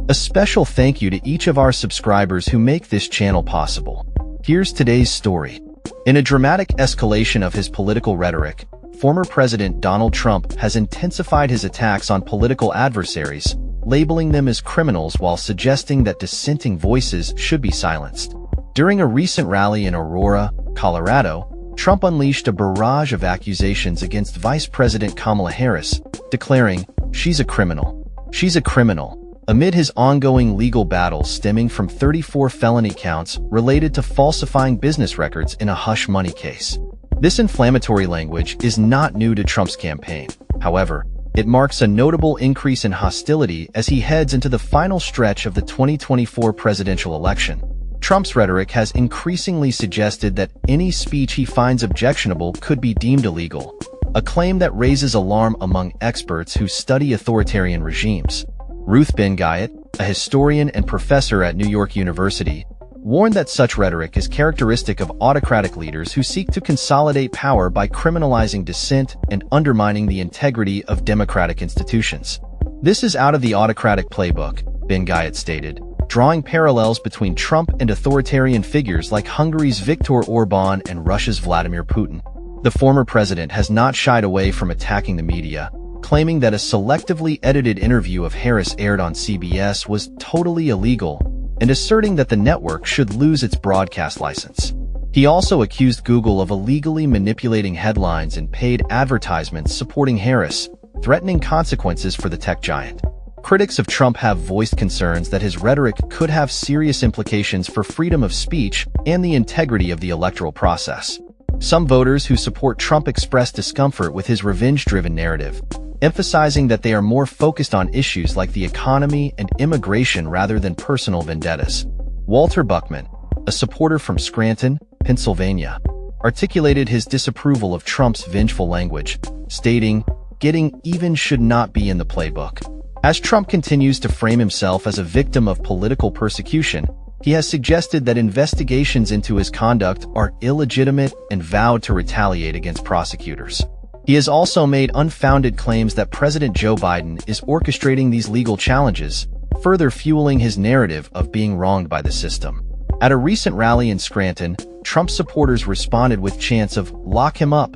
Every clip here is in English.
A special thank you to each of our subscribers who make this channel possible. Here's today's story. In a dramatic escalation of his political rhetoric, former President Donald Trump has intensified his attacks on political adversaries, labeling them as criminals while suggesting that dissenting voices should be silenced. During a recent rally in Aurora, Colorado, Trump unleashed a barrage of accusations against Vice President Kamala Harris, declaring, "She's a criminal. She's a criminal," amid his ongoing legal battles stemming from 34 felony counts related to falsifying business records in a hush money case. This inflammatory language is not new to Trump's campaign. However, it marks a notable increase in hostility as he heads into the final stretch of the 2024 presidential election. Trump's rhetoric has increasingly suggested that any speech he finds objectionable could be deemed illegal, a claim that raises alarm among experts who study authoritarian regimes. Ruth Ben-Ghiat, a historian and professor at New York University, warned that such rhetoric is characteristic of autocratic leaders who seek to consolidate power by criminalizing dissent and undermining the integrity of democratic institutions. "This is out of the autocratic playbook," Ben-Ghiat stated, drawing parallels between Trump and authoritarian figures like Hungary's Viktor Orban and Russia's Vladimir Putin. The former president has not shied away from attacking the media, claiming that a selectively edited interview of Harris aired on CBS was totally illegal, and asserting that the network should lose its broadcast license. He also accused Google of illegally manipulating headlines and paid advertisements supporting Harris, threatening consequences for the tech giant. Critics of Trump have voiced concerns that his rhetoric could have serious implications for freedom of speech and the integrity of the electoral process. Some voters who support Trump expressed discomfort with his revenge-driven narrative, emphasizing that they are more focused on issues like the economy and immigration rather than personal vendettas. Walter Buckman, a supporter from Scranton, Pennsylvania, articulated his disapproval of Trump's vengeful language, stating, "Getting even should not be in the playbook." As Trump continues to frame himself as a victim of political persecution, he has suggested that investigations into his conduct are illegitimate and vowed to retaliate against prosecutors. He has also made unfounded claims that President Joe Biden is orchestrating these legal challenges, further fueling his narrative of being wronged by the system. At a recent rally in Scranton, Trump supporters responded with chants of "Lock him up"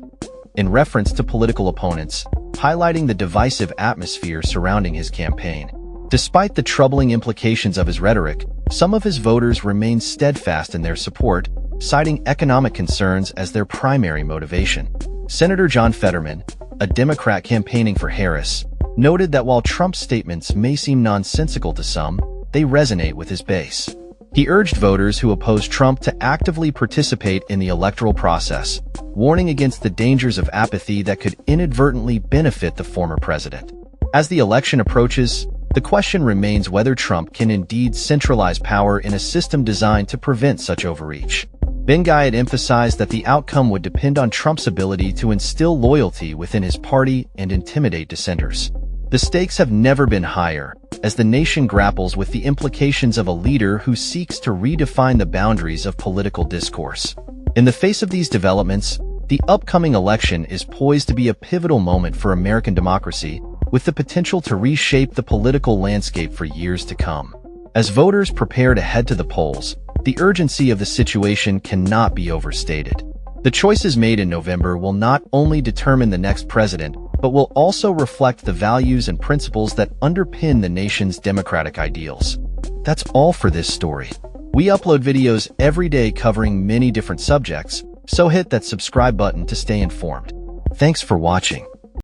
in reference to political opponents, highlighting the divisive atmosphere surrounding his campaign. Despite the troubling implications of his rhetoric, some of his voters remain steadfast in their support, citing economic concerns as their primary motivation. Senator John Fetterman, a Democrat campaigning for Harris, noted that while Trump's statements may seem nonsensical to some, they resonate with his base. He urged voters who oppose Trump to actively participate in the electoral process, warning against the dangers of apathy that could inadvertently benefit the former president. As the election approaches, the question remains whether Trump can indeed centralize power in a system designed to prevent such overreach. Ben-Ghiat emphasized that the outcome would depend on Trump's ability to instill loyalty within his party and intimidate dissenters. The stakes have never been higher, as the nation grapples with the implications of a leader who seeks to redefine the boundaries of political discourse. In the face of these developments, the upcoming election is poised to be a pivotal moment for American democracy, with the potential to reshape the political landscape for years to come. As voters prepare to head to the polls, the urgency of the situation cannot be overstated. The choices made in November will not only determine the next president, but will also reflect the values and principles that underpin the nation's democratic ideals. That's all for this story. We upload videos every day covering many different subjects, so hit that subscribe button to stay informed. Thanks for watching.